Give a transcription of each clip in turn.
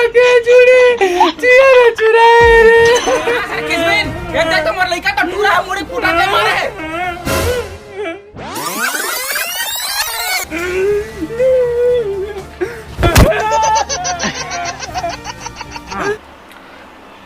के जुड़े चिया चुराए रे किसमें ये देख तो मोर लइका का टूरा मोड़ी फुटा के मारे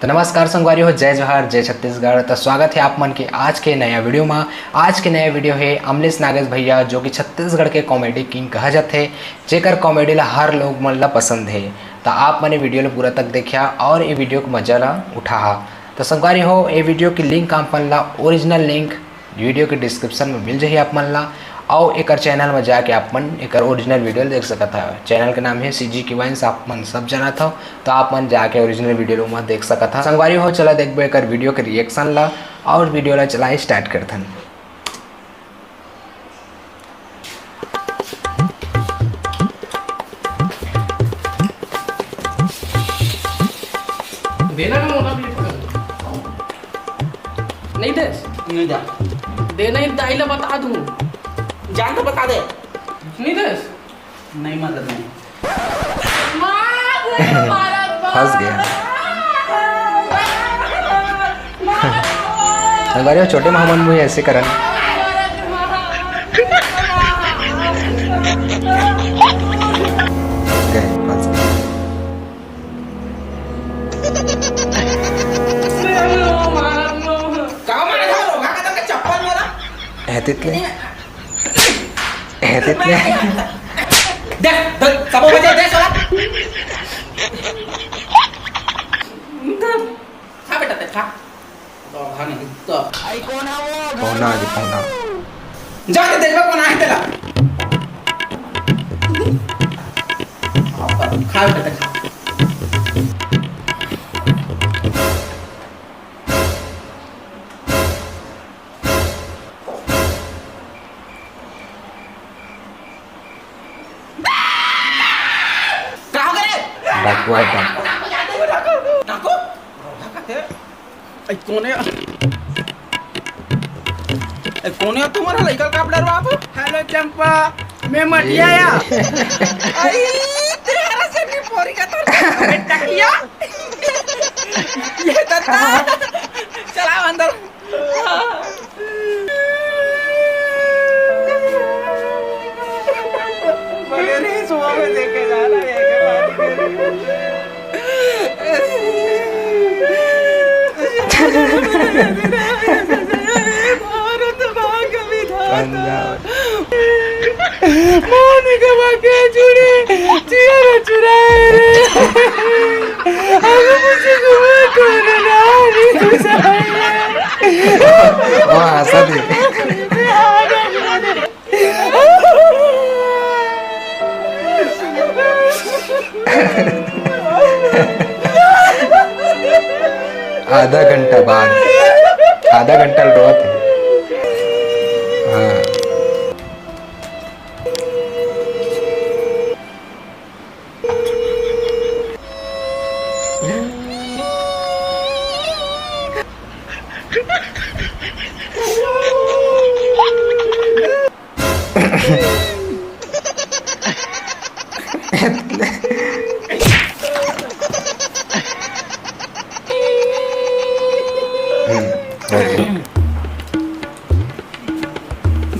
तो नमस्कार संगवारी हो, जय जोहार, जय छत्तीसगढ़। तो स्वागत है आप मन के आज के नया वीडियो में। आज के नया वीडियो है अमलेश नागेश भैया, जो कि छत्तीसगढ़ के कॉमेडी किंग कहा जाते हैं, जेकर कॉमेडी ला हर लोग मन ला पसंद है। तो आप मैंने वीडियो ला पूरा तक देखा और ये वीडियो को मजा ला उठा। तो संगवारी हो, ये वीडियो की लिंक आप मन ला ओरिजिनल लिंक वीडियो के डिस्क्रिप्शन में मिल जाए आप मन ला, और एक चैनल में जाके आप मन एक ओरिजिनल वीडियो देख सकता है। चैनल का नाम है CG की वाइन्स, आप मन सब जाना था, तो आप मन जाके ओरिजिनल वीडियो में देख सकता। संगवारी हो, चला देख कर वीडियो के रिएक्शन ला और वीडियो ला चला स्टार्ट करथन। देना ना मोटा भी नहीं दे नहीं जा देना ही दाई ला बता दूं, जान तो बता दे। नहीं दे नहीं मदद नहीं फंस गया। संगवारी हो, छोटे मोहम्मद भी ऐसे करन। फंस गए। तितले तितले देख सब बजे दे सोला खा बेटा ते खा तो खाने तो आई कौन है वो पौना जी पौना जा के देखो कौन है तेरा खा बेटा ते खा डाकू है डाकू आई कौन है तुम्हारा लड़का का डर बाप। हेलो चंपा, मैं मटिया या आई तेरा से भी पोरी का तो टकिया ये तत्ता चला अंदर बगैर सुबह में देखे जा रहा है मोनिका के जुड़े चिया चुराए रे मुझे हंसा दे। आधा घंटा बाद, आधा घंटा रोत है। हाँ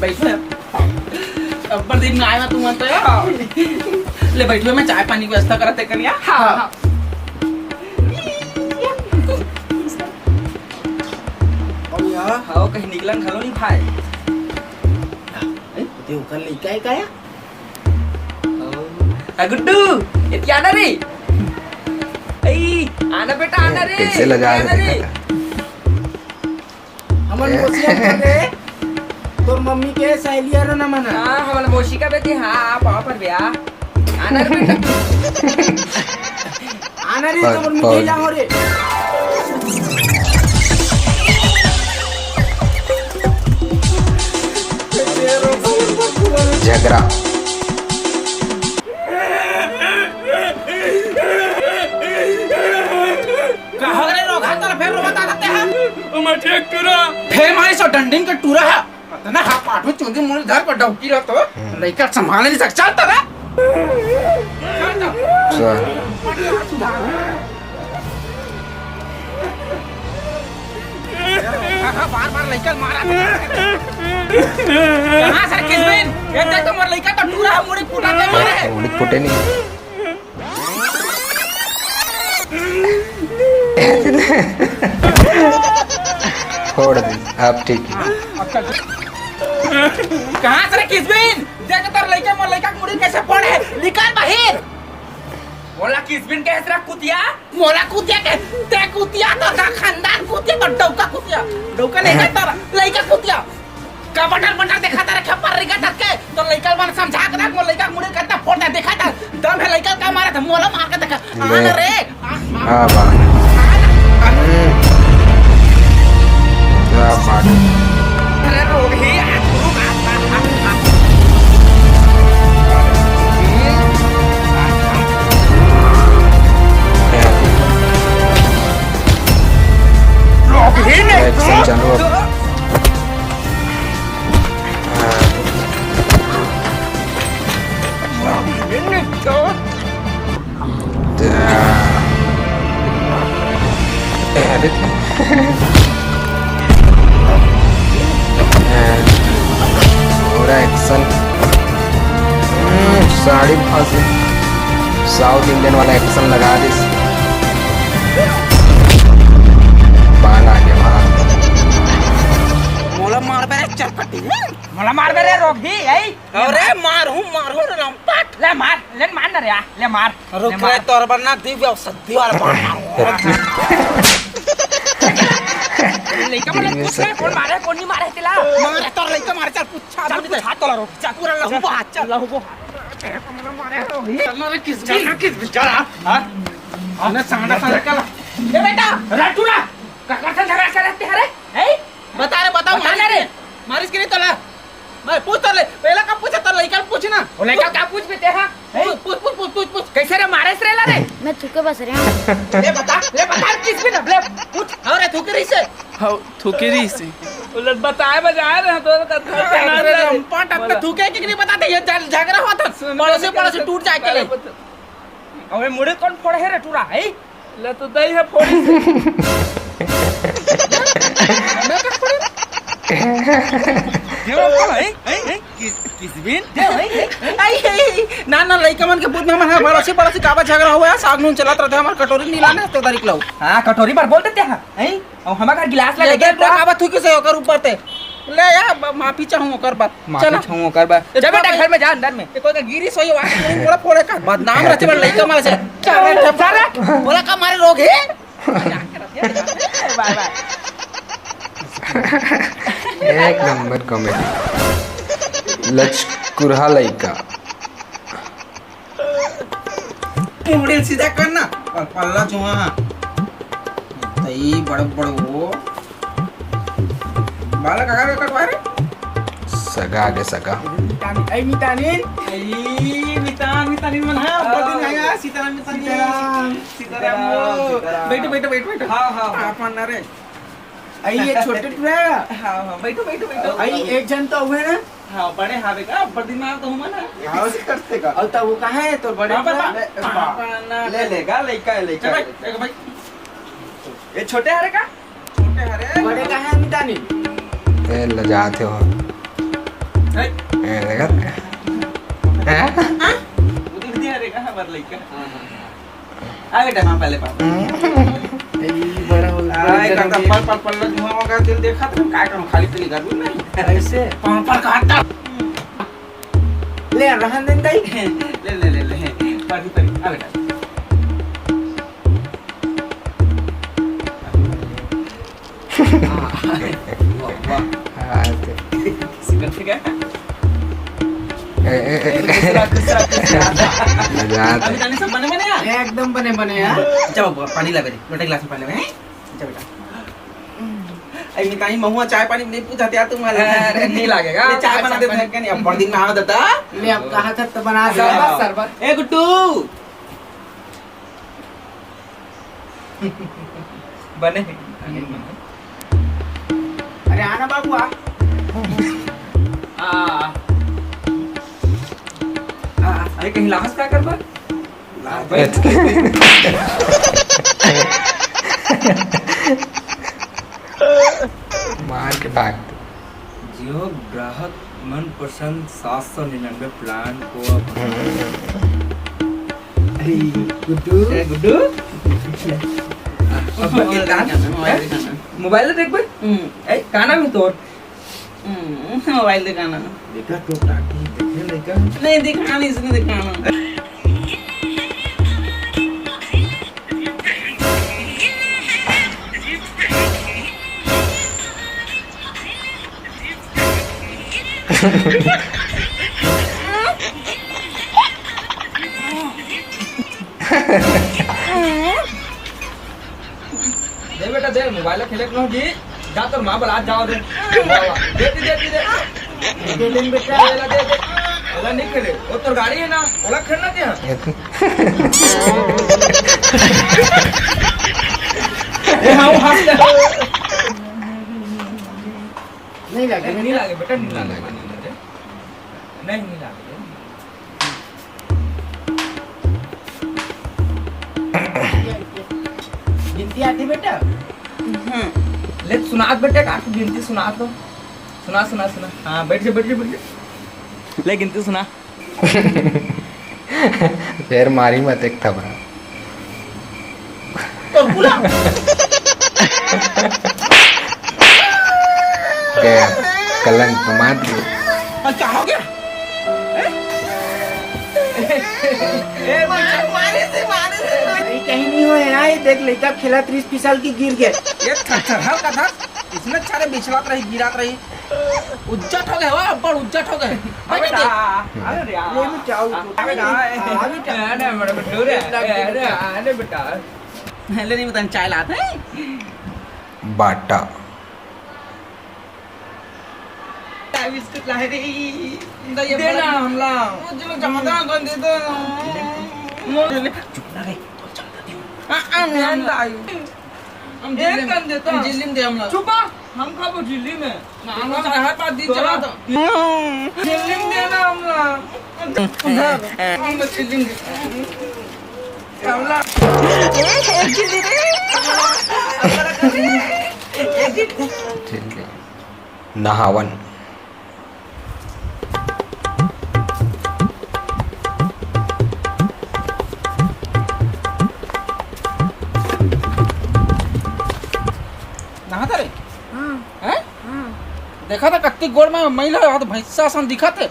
बैठो अब्बर दिन में आया तुम तो यार ले बैठो, मैं चाय पानी की व्यवस्था करते करिया। हाँ और यार हाँ कहीं निकलन खलो नहीं भाई ते उकल ले काय काय आ गुड्डू इतना ना रे ए आना बेटा आना रे कैसे लगा रहे हमन मोसिया करे तो मम्मी के सहेलिया रो ना मना। हां हमारा मौसी का बेटी। हां पापा पर ब्याह आना रे बेटा आना रे तो मम्मी के ला हो रे झगड़ा कहां रे रोगा तो फिर बता देते हैं मैं ठीक टूरा फिर मारे सो डंडिंग का टूरा है पता ना हां पाठो चुंदी मुंह धर पर डौकी रह तो लइका संभाल नहीं सक चलता रे बार बार लड़का मारा कहाँ सर किसबिन एक देख तो मोर लड़का तो टूरा मुड़ी फुटा के मारे मुड़ी फुटे नहीं छोड़ दे अब ठीक है कहाँ सर किसबिन देख तो लड़का मोर लड़का मुड़ी कैसे पड़े निकाल बाहर मोला किसबिन के हेसरा कुतिया मोला कुतिया के ते कुतिया तो का खानदान कुतिया तो डौका नहीं का तारा लइका कुतिया का बटर देखा तारा खपर रिगा तक के तो लइका बन समझा के रख मोला लइका मुड़े करता फोटा देखा ता दम है लइका का मारा था मोला मार के देखा आन रे हां बा क्या बात अरे रोग ही एक्शन चालू अब पूरा एक्शन साड़ी फांसी साउथ इंडियन वाला एक्शन लगा दी बाल आ गया वहाँ मोला मार बे चरपटी मोला मार बे रे रोगी आई अरे मारू रे लंपट ले मार ना रे ले मार रुक रे तोर बन्ना दिव्य सत्य वाला मार लइका मोला पूछ रे कौन नहीं मारे तिला मारे तोर लइका मारे चल पूछा पूछा तोला रो चाकू रे लहू हाथ चल लहू मारे तो ही चल रे किस चल हां आने सांडा कला ए बेटा राटूला काका से झगड़ा करते हैं रे बता मारना रे मारिस के नहीं तोला मैं पूछ ले पहला का पूछा तो लइका पूछ ना ओ लइका का पूछ बेटे हां पूछ कैसे रे मारे से रे मैं थूके बस रहा हूं ले बता किस पे ना ले पूछ अरे थूकरी से हां थुकेरी से उलट बताए बजाए रे तो लंपट अब तो थूके कि नहीं बताते ये झगड़ा हुआ था पड़ोसी टूट जाए के ले अबे मुड़े कौन फोड़ है रे टूरा है ले तो दई है फोड़ी मैं का फोड़ी किसबिन ना लइका मन के पूछ में हमारा पड़ोसी काबा झगड़ा हुआ है साग नून चलत रहते हमार कटोरी नीला ने तो तारीख लो हां कटोरी पर बोल देते हैं और हमारा घर गिलास ले गए काबा थूके से ओकर ऊपर ते ले या माफी चाहूं ओकर बात चल चाहूं ओकर बात जा बेटा घर में जा अंदर में कोई का गिरी सोई वा मोड़ा फोड़े का बदनाम रचे बड़ लइका मारे से चल बोला का मारे रोग है बाय बाय एक नंबर कॉमेडी लचकुरहा लइका मुड़े सीधा करना और पल्ला चुहा तई बड़ वो बाला काका का कटवा रे सगा आगे सगा मितानिन मन है दिन आया सीताराम बैठो हां अपन रे आई ये छोटे टुराया हां बैठो आई एक जन तो हुए ना हां बड़े हावे का दिन में तो हुआ ना हां से करते का और तब वो कहां है तो बड़े ले लेगा लइका भाई ये छोटे हरे का बड़े कहां है मितानी ए लजाते हो ए देखा हैं उधर दिया रे कहां बर लइका आ बेटा मां पहले पापा बड़ा हो गया पल जुआ का दिल देखा तो काय करूं खाली पीली कर दूं नहीं ऐसे पर काटा ले रहन देन दई ले पानी आ बेटा सिकट ठीक है अभी जाने सब बने एकदम बने यार चलो पानी ला बेटे लोटे गिलास में पानी में चल बेटा आई मिताई महुआ चाय पानी नहीं पूछाते यार तुम्हारे अरे नहीं लगेगा चाय बना देते हैं क्या नहीं अब बड़ दिन में आवा देता ले अब कहां तक तो बना दे शरबत ए गुट्टू बने अरे आना बाबू आ ये कहीं लाहस क्या करबा मार के भाग दो। जियो ग्राहक मनपसंद 799 प्लान को अरे गुड्डू गुड्डू मोबाइल देख भाई ए काना में तोड़ मोबाइल दिखाना देखा तो टाकी देखे देखा नहीं दिखाना इसने दिखाना दे बेटा दे मोबाइल खेले को जी जा तो मां बला जाओ दे दे दे दिन बेटा दे ओला नहीं खेले वो तो गाड़ी है ना ओला खेलना क्या ए हां हंस दे नहीं लगे नहीं लागे बेटा नहीं लागे नहीं लागे गिनती आती बेटा ले सुना बेटे काकी गिनती सुना दो सुना सुना सुना हाँ बैठ जा ले गिनती सुना फिर मारी मत एक थपड़ा। गया कलंक मात गई। क्या हो गया अरे कहीं नहीं हो यार ये देख लड़का खेला 30 साल की गिर गए ये थरथर का था इसमें सारे बिछलात रही गिरात रही उज्जट हो गए हो बड़ उज्जट हो गए अबे अरे यार ये में चाव अबे अरे मेरे बेटू रे अरे बेटा पहले नहीं बताना चाय लाते हैं बाटा बिस्कुट ला रे देना हमला मुझे जमाता कर दे हम एक कर देता जिल्ली में दे हमला चुपा हम खाबो दिल्ली में हम चाहे हर बात दी चला तो दिल्ली में देना हमला हम जिल्ली में हमला ठीक है नहावन नहाता रे हैं देखा था कत्ती गोड़ में महिला हाथ भैंसा सन दिखा थे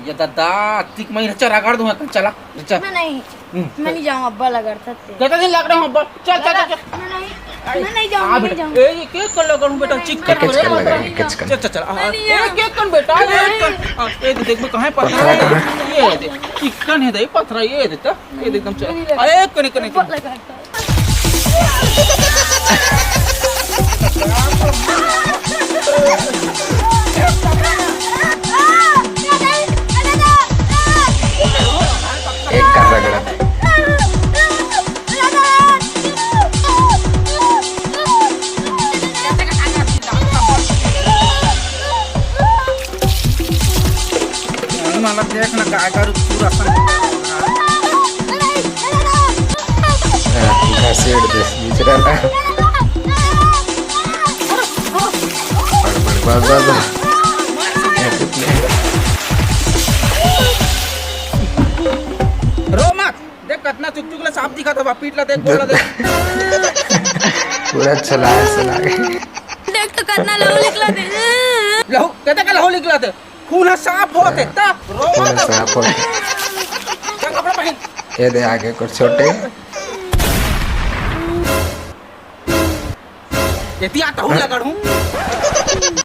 ये दादा तिक मई रचा रगड़ दूंगा चला चल मैं नहीं जाऊंगा अब्बा लगा था कितना दिन लग रहे हो चल चल चल मैं नहीं जाऊंगा नहीं जाऊंगा ए ये केक कर लगा हूं बेटा चिकन कैच कर लगा कैच कर चल चल चल ए केक कर बेटा ए देख मैं कहां पत्थर है ये देख चिकन है दे पत्थर ये देख ये एकदम चल ए कने कने अब्बा लगा था एक कर रगड़ा था माला देखना काय कर पूरा घसीट दे दूसरा ना बस बस बस रो मत देख कितना चुक चुक ला सांप दिखा था पीट ला देख बोला देख पूरा चला के देख तो करना लहू निकला दे लहू कहते का लहू निकला थे खून साफ होते ता रो पूरा मत साफ हो क्या कपड़ा पहन ये दे आगे कुछ छोटे ये आता हूं लगा हूं